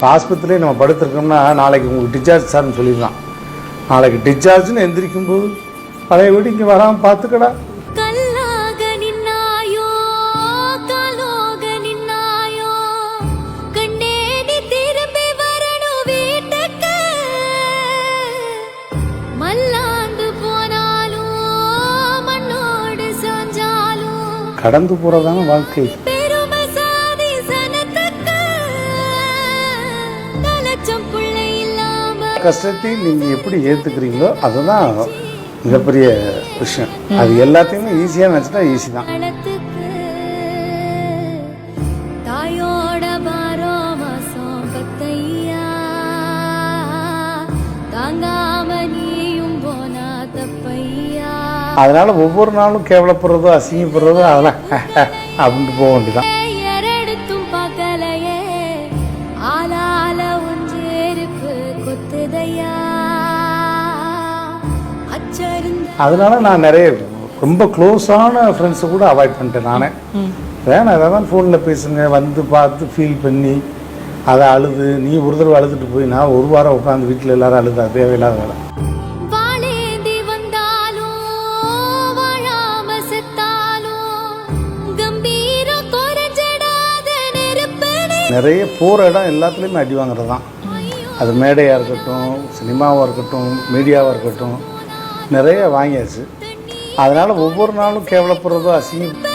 ஆஸ்பத்திரியிலே நம்ம படுத்திருக்கோம்னா நாளைக்கு உங்களுக்கு டிஸ்சார்ஜ் சார்னு சொல்லிடலாம். நாளைக்கு டிஸ்சார்ஜ்னு எந்திரிக்கும் போது பழைய வீடு இங்கே வராமல் பார்த்துக்கடா. கடந்து போறதான வாழ்க்கை. கஷ்டத்தை நீங்க எப்படி ஏத்துக்கிறீங்களோ அதுதான் மிகப்பெரிய விஷயம். அது எல்லாத்தையுமே ஈஸியா நினைச்சிட்டா ஈஸி தான். அதனால ஒவ்வொரு நாளும் கேவலப்படுறதோ அசிங்கப்படுறதோ அதெல்லாம் அப்படின்ட்டு போக வேண்டியதான். அதனால நான் நிறைய ரொம்ப க்ளோஸான ஃப்ரெண்ட்ஸை கூட அவாய்ட் பண்ணிட்டேன். நானே வேணாம் எதாவது ஃபோனில் பேசுங்க, வந்து பார்த்து ஃபீல் பண்ணி அதை அழுது நீ ஒரு தடவை அழுதுட்டு போய் நான் ஒரு வாரம் உட்காந்து வீட்டில் எல்லாரும் அழுது அது தேவையில்லாத வேலை. நிறைய போகிற இடம் எல்லாத்துலேயுமே அடி வாங்குறது தான். அது மேடையாக இருக்கட்டும், சினிமாவாக இருக்கட்டும், மீடியாவாக இருக்கட்டும், நிறைய வாங்கியாச்சு. அதனால் ஒவ்வொரு நாளும் கேவலப்படுறதோ அசிங்கம்